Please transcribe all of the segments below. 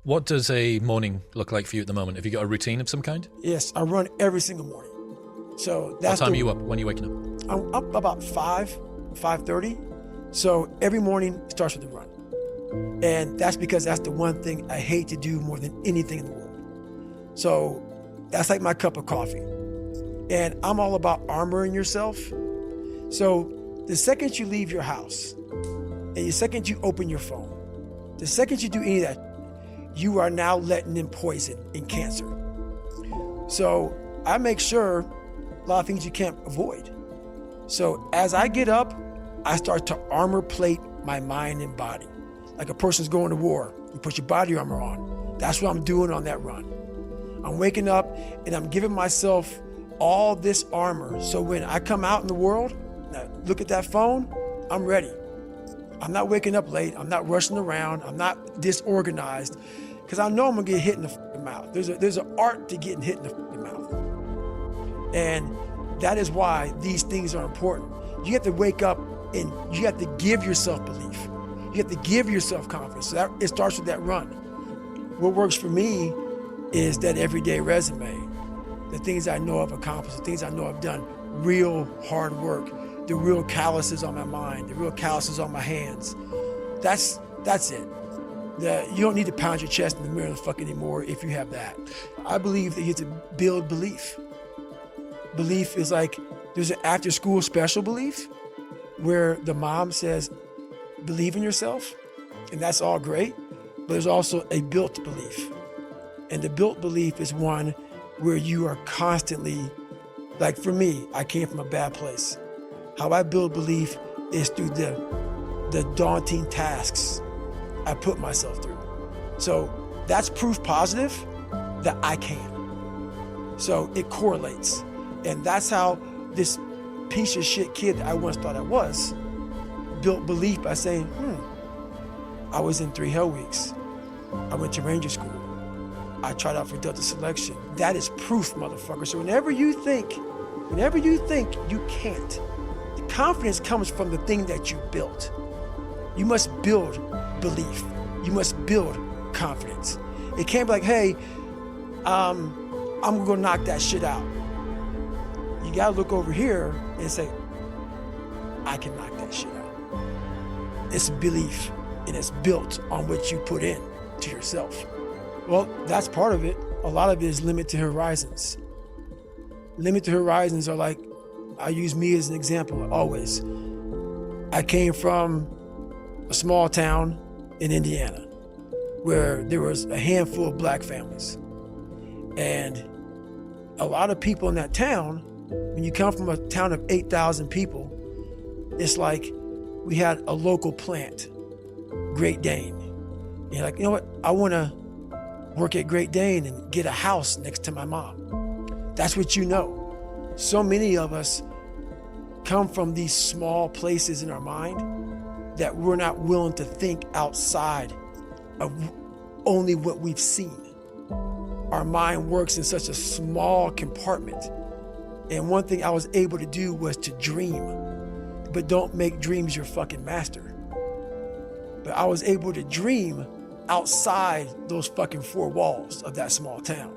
What does a morning look like for you at the moment? Have you got a routine of some kind? Yes, I run every single morning. So that's what time are you up? When are you waking up? I'm up about 5:30. So every morning starts with a run. And that's because that's the one thing I hate to do more than anything in the world. So that's like my cup of coffee. And I'm all about armoring yourself. So the second you leave your house, and the second you open your phone, the second you do any of that, you are now letting in poison and cancer. So I make sure a lot of things you can't avoid. So as I get up, I start to armor plate my mind and body. Like a person's going to war, you put your body armor on. That's what I'm doing on that run. I'm waking up and I'm giving myself all this armor. So when I come out in the world, look at that phone, I'm ready. I'm not waking up late. I'm not rushing around. I'm not disorganized because I know I'm gonna get hit in the fucking mouth. There's an art to getting hit in the fucking mouth. And that is why these things are important. You have to wake up and you have to give yourself belief. You have to give yourself confidence. So it starts with that run. What works for me is that everyday resume, the things I know I've accomplished, the things I know I've done, real hard work, the real calluses on my mind, the real calluses on my hands. That's it. You don't need to pound your chest in the mirror anymore if you have that. I believe that you have to build belief. Belief is like, there's an after school special belief where the mom says, believe in yourself, and that's all great, but there's also a built belief. And the built belief is one where you are constantly, like for me, I came from a bad place. How I build belief is through the daunting tasks I put myself through. So that's proof positive that I can. So it correlates. And that's how this piece of shit kid that I once thought I was built belief by saying, I was in 3 Hell Weeks. I went to Ranger School. I tried out for Delta Selection. That is proof, motherfucker. So whenever you think you can't, the confidence comes from the thing that you built. You must build belief. You must build confidence. It can't be like, hey, I'm gonna go knock that shit out. You gotta look over here and say, I can knock that shit out. It's belief, and it's built on what you put in to yourself. Well, that's part of it. A lot of it is limited horizons. Limited horizons are like, I use me as an example always. I came from a small town in Indiana where there was a handful of black families. And a lot of people in that town, when you come from a town of 8,000 people, it's like we had a local plant, Great Dane. And you're like, you know what? I want to work at Great Dane and get a house next to my mom. That's what you know. So many of us come from these small places in our mind that we're not willing to think outside of only what we've seen. Our mind works in such a small compartment. And one thing I was able to do was to dream, but don't make dreams your fucking master. But I was able to dream outside those fucking 4 walls of that small town.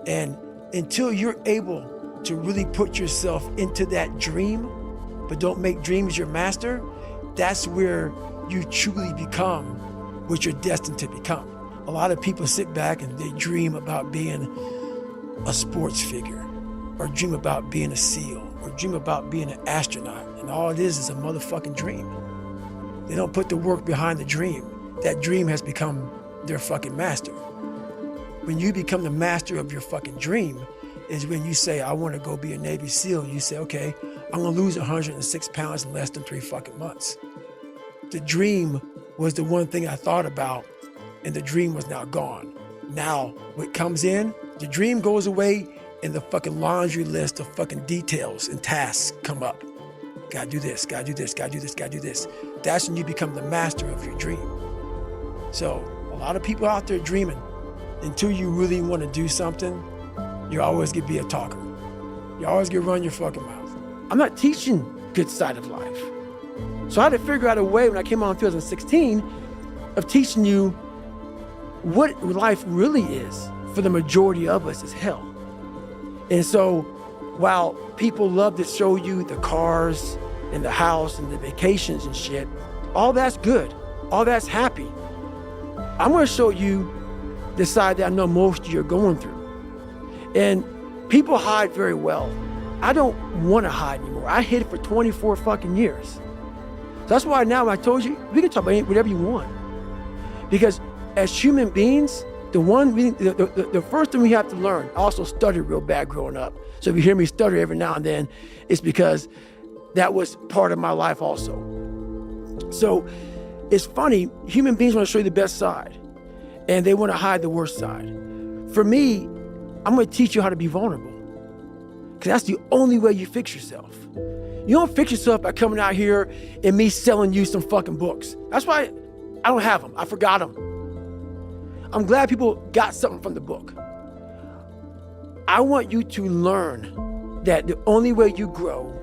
And until you're able to really put yourself into that dream, but don't make dreams your master, that's where you truly become what you're destined to become. A lot of people sit back and they dream about being a sports figure, or dream about being a SEAL, or dream about being an astronaut, and all it is a motherfucking dream. They don't put the work behind the dream. That dream has become their fucking master. When you become the master of your fucking dream is when you say, I want to go be a Navy SEAL. You say, okay, I'm going to lose 106 pounds in less than 3 fucking months. The dream was the one thing I thought about, and the dream was now gone. Now, what comes in, the dream goes away, and the fucking laundry list of fucking details and tasks come up. Gotta do this, gotta do this, gotta do this, gotta do this. That's when you become the master of your dream. So a lot of people out there dreaming, until you really want to do something, you're always gonna be a talker. You always gonna run your fucking mouth. I'm not teaching good side of life. So I had to figure out a way when I came on in 2016 of teaching you what life really is for the majority of us is hell. And so while people love to show you the cars and the house and the vacations and shit, all that's good, all that's happy. I'm gonna show you the side that I know most of you are going through. And people hide very well. I don't wanna hide anymore. I hid for 24 fucking years. So that's why now when I told you, we can talk about whatever you want. Because as human beings, the first thing we have to learn, I also stuttered real bad growing up. So if you hear me stutter every now and then, it's because that was part of my life also. So it's funny, human beings want to show you the best side and they want to hide the worst side. For me, I'm going to teach you how to be vulnerable because that's the only way you fix yourself. You don't fix yourself by coming out here and me selling you some fucking books. That's why I don't have them. I forgot them. I'm glad people got something from the book. I want you to learn that the only way you grow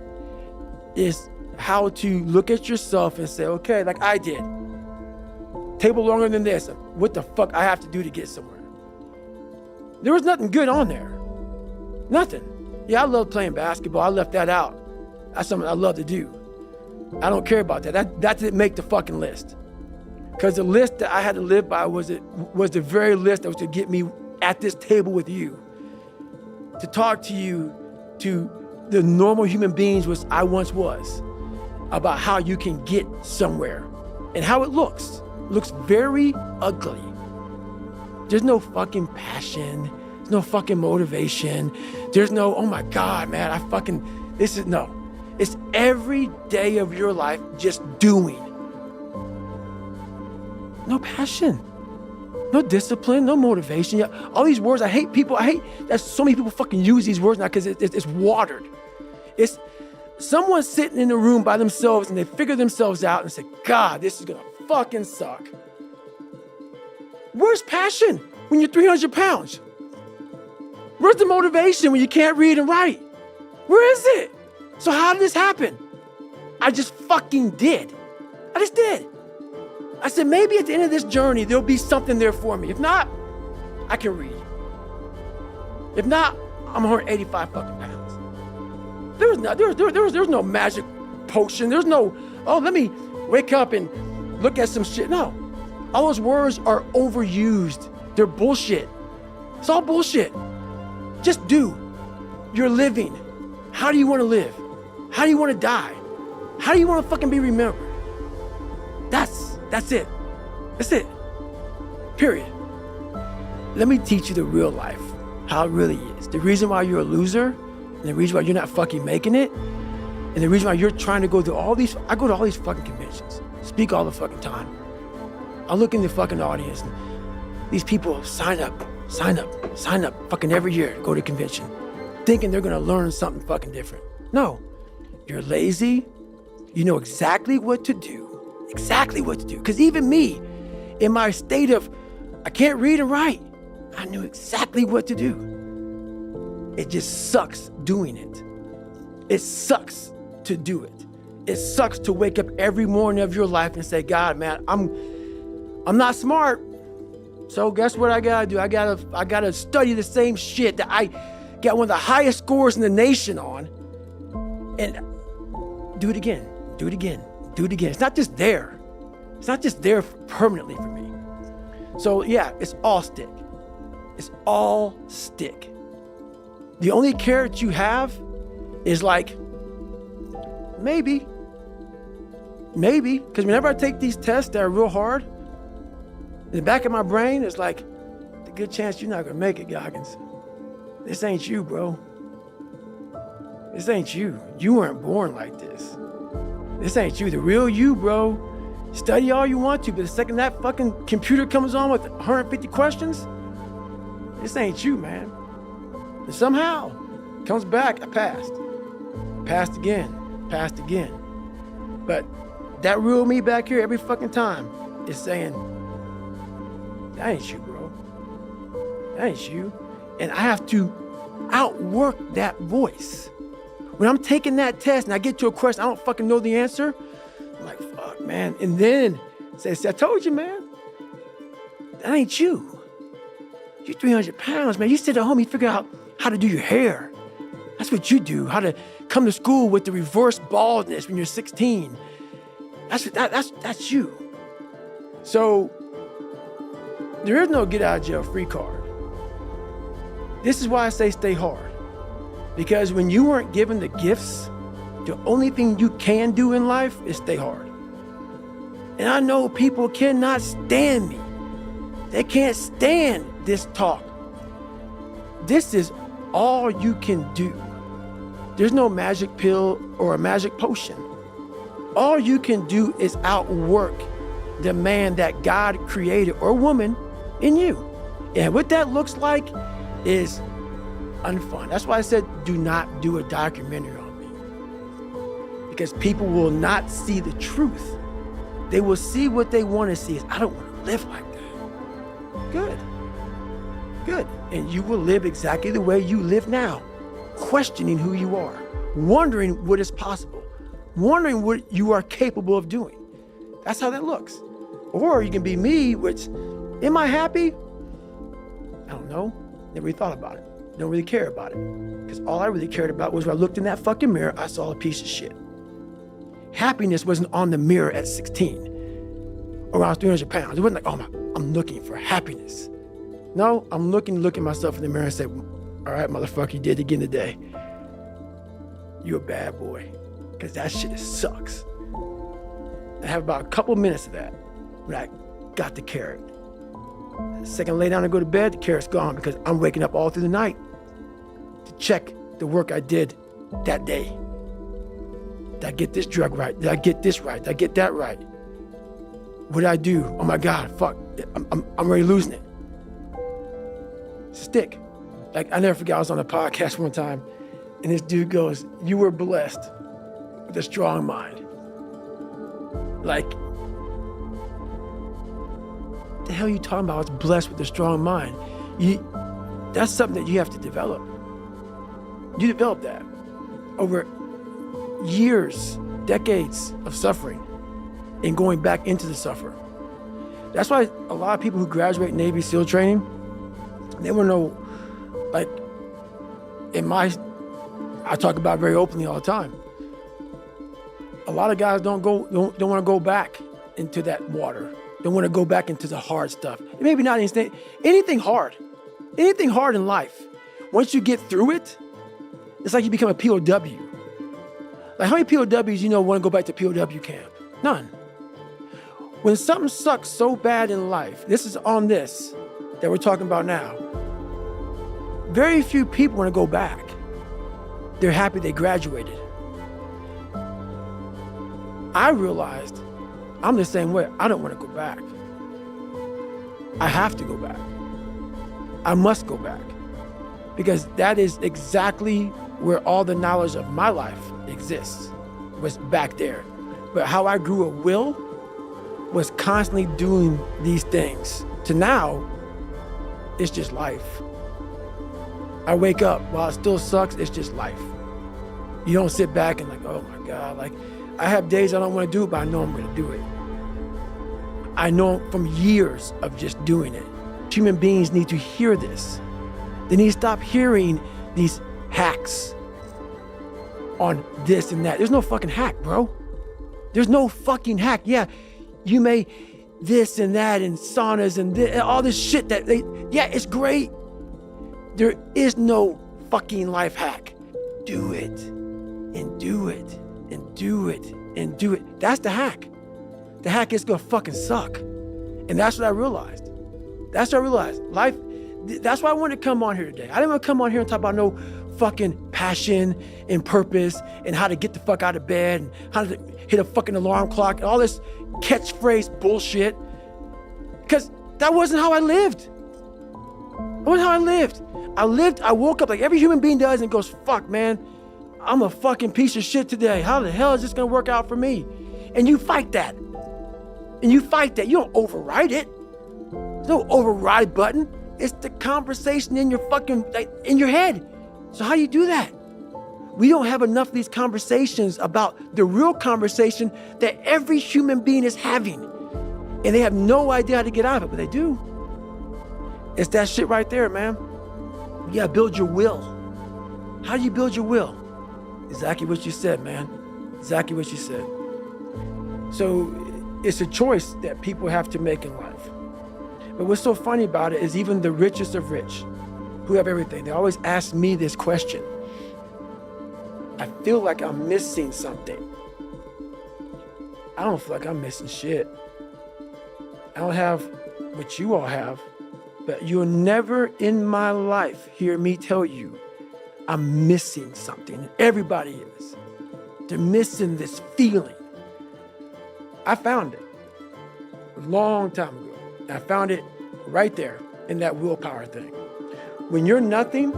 is how to look at yourself and say, okay, like I did. Table longer than this. What the fuck I have to do to get somewhere? There was nothing good on there. Nothing. Yeah, I love playing basketball. I left that out. That's something I love to do. I don't care about that. That didn't make the fucking list. Because the list that I had to live by was the very list that was to get me at this table with you. To talk to you, to the normal human beings which I once was, about how you can get somewhere and how it looks. It looks very ugly. There's no fucking passion. There's no fucking motivation. There's no, oh my God, man, no. It's every day of your life just doing. No passion, no discipline, no motivation. All these words, I hate that so many people fucking use these words now because it's watered. It's someone sitting in a room by themselves and they figure themselves out and say, God, this is gonna fucking suck. Where's passion when you're 300 pounds? Where's the motivation when you can't read and write? Where is it? So how did this happen? I just fucking did. I just did. I said, maybe at the end of this journey, there'll be something there for me. If not, I can read. If not, I'm 185 fucking pounds. There's no magic potion. There's no, let me wake up and look at some shit. No, all those words are overused. They're bullshit. It's all bullshit. Just do. You're living. How do you want to live? How do you want to die? How do you want to fucking be remembered? That's it. That's it. Period. Let me teach you the real life, how it really is. The reason why you're a loser, and the reason why you're not fucking making it, and the reason why you're trying to go through I go to all these fucking conventions, speak all the fucking time. I look in the fucking audience, and these people sign up, fucking every year to go to convention, thinking they're gonna learn something fucking different. No, you're lazy, you know exactly what to do. Because even me, in my state of, I can't read and write, I knew exactly what to do. It just sucks doing it. It sucks to do it. It sucks to wake up every morning of your life and say, God, man, I'm not smart. So guess what I gotta do? I gotta study the same shit that I got one of the highest scores in the nation on and do it again. It's not just there. It's not just there permanently for me. So yeah, it's all stick. It's all stick. The only carrot you have is like, maybe. Because whenever I take these tests that are real hard, in the back of my brain, it's like, there's a good chance you're not gonna make it, Goggins. This ain't you, bro. This ain't you. You weren't born like this. This ain't you, the real you, bro. Study all you want to, but the second that fucking computer comes on with 150 questions, this ain't you, man. And somehow, comes back, I passed. Passed again. But that real me back here every fucking time is saying, that ain't you, bro. That ain't you. And I have to outwork that voice. When I'm taking that test and I get to a question, I don't fucking know the answer, I'm like, fuck, man. And then say, I told you, man. that ain't you. You're 300 pounds, man. You sit at home, you figure out how to do your hair. That's what you do. How to come to school with the reverse baldness when you're 16. That's you. So there is no get out of jail free card. This is why I say stay hard. Because when you weren't given the gifts, the only thing you can do in life is stay hard. And I know people cannot stand me. They can't stand this talk. This is all you can do. There's no magic pill or a magic potion. All you can do is outwork the man that God created or woman in you. And what that looks like is unfun. That's why I said, do not do a documentary on me. Because people will not see the truth. They will see what they want to see. I don't want to live like that. Good. Good. And you will live exactly the way you live now, questioning who you are, wondering what is possible, wondering what you are capable of doing. That's how that looks. Or you can be me, which, am I happy? I don't know. Never really thought about it. Don't really care about it. Because all I really cared about was when I looked in that fucking mirror, I saw a piece of shit. Happiness wasn't on the mirror at 16, or around 300 pounds. It wasn't like, oh, I'm looking for happiness. No, I'm look at myself in the mirror and say, all right, motherfucker, you did it again today. You a bad boy. Because that shit sucks. I have about a couple minutes of that when I got the carrot. The second I lay down and go to bed, the carrot's gone because I'm waking up all through the night to check the work I did that day. Did I get this drug right? Did I get this right? Did I get that right? What did I do? Oh my God, fuck, I'm already losing it. Stick. Like, I never forget, I was on a podcast one time and this dude goes, you were blessed with a strong mind. Like, what the hell are you talking about? I was blessed with a strong mind. That's something that you have to develop. You develop that over years, decades of suffering and going back into the suffer. That's why a lot of people who graduate Navy SEAL training, they want to know, like, I talk about it very openly all the time. A lot of guys don't want to go back into that water. Don't want to go back into the hard stuff. And maybe not anything hard in life. Once you get through it, it's like you become a POW. Like, how many POWs want to go back to POW camp? None. When something sucks so bad in life, this is on this that we're talking about now, very few people want to go back. They're happy they graduated. I realized I'm the same way. I don't want to go back. I have to go back. I must go back. Because that is exactly where all the knowledge of my life exists, was back there. But how I grew a will was constantly doing these things. To now, it's just life. I wake up, while it still sucks, it's just life. You don't sit back and like, oh my God, like, I have days I don't want to do it, but I know I'm going to do it. I know from years of just doing it. Human beings need to hear this. They need to stop hearing these hacks on this and that. There's no fucking hack, bro. There's no fucking hack. Yeah, you may this and that and saunas and all this shit yeah, it's great. There is no fucking life hack. Do it and do it and do it and do it. That's the hack. The hack is gonna fucking suck. And that's what I realized. That's what I realized. Life, that's why I wanted to come on here today. I didn't want to come on here and talk about no fucking passion and purpose and how to get the fuck out of bed and how to hit a fucking alarm clock and all this catchphrase bullshit. Because that wasn't how I lived. That wasn't how I lived. I woke up like every human being does and goes, fuck, man, I'm a fucking piece of shit today. How the hell is this gonna work out for me? And you fight that. And you fight that. You don't override it. There's no override button. It's the conversation in your fucking, in your head. So how do you do that? We don't have enough of these conversations about the real conversation that every human being is having. And they have no idea how to get out of it, but they do. It's that shit right there, man. You gotta build your will. How do you build your will? Exactly what you said, man. Exactly what you said. So it's a choice that people have to make in life. But what's so funny about it is even the richest of rich, who have everything, they always ask me this question. I feel like I'm missing something. I don't feel like I'm missing shit. I don't have what you all have, but you'll never in my life hear me tell you I'm missing something. Everybody is. They're missing this feeling. I found it a long time ago. I found it right there in that willpower thing. When you're nothing,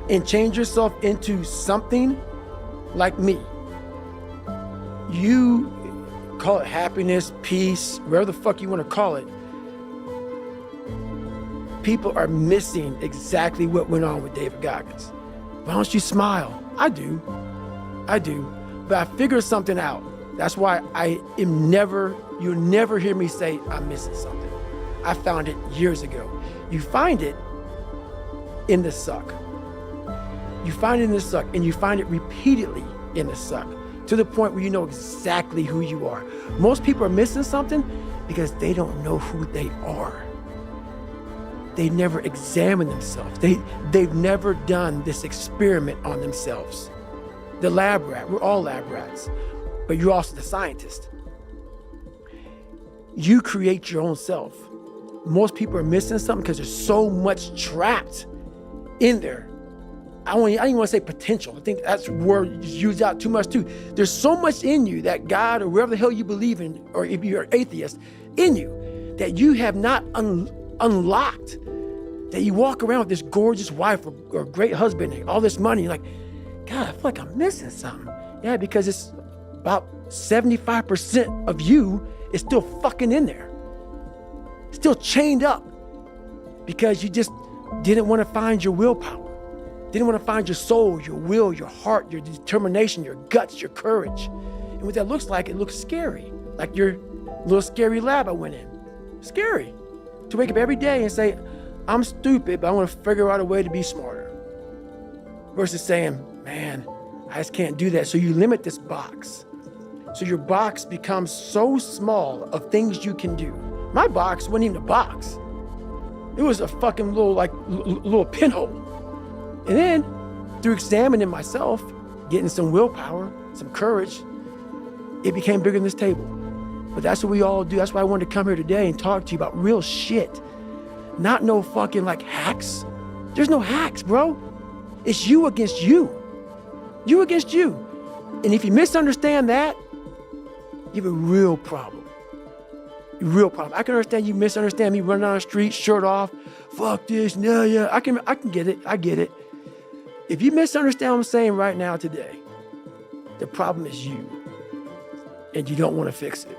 and change yourself into something like me, you call it happiness, peace, whatever the fuck you want to call it. People are missing exactly what went on with David Goggins. Why don't you smile? I do. But I figured something out. That's why you'll never hear me say I'm missing something. I found it years ago. You find it in the suck. You find it in the suck, and you find it repeatedly in the suck, to the point where you know exactly who you are. Most people are missing something because they don't know who they are. They never examine themselves. They've never done this experiment on themselves. The lab rat, we're all lab rats, but you're also the scientist. You create your own self. Most people are missing something because there's so much trapped in there. I don't even want to say potential. I think that's a word used out too much too. There's so much in you that God or whatever the hell you believe in, or if you're an atheist, in you that you have not unlocked. That you walk around with this gorgeous wife or great husband and all this money. You're like, God, I feel like I'm missing something. Yeah, because it's about 75% of you is still fucking in there. Still chained up because you just didn't want to find your willpower. Didn't want to find your soul, your will, your heart, your determination, your guts, your courage. And what that looks like, it looks scary. Like your little scary lab I went in. Scary. To wake up every day and say, I'm stupid, but I want to figure out a way to be smarter. Versus saying, man, I just can't do that. So you limit this box. So your box becomes so small of things you can do. My box wasn't even a box. It was a fucking little pinhole. And then through examining myself, getting some willpower, some courage, it became bigger than this table. But that's what we all do. That's why I wanted to come here today and talk to you about real shit. Not no fucking hacks. There's no hacks, bro. It's you against you. You against you. And if you misunderstand that, you have a real problem. A real problem. I can understand you misunderstand me running down the street, shirt off, fuck this, no, yeah. I can get it. I get it. If you misunderstand what I'm saying right now today, the problem is you. And you don't want to fix it.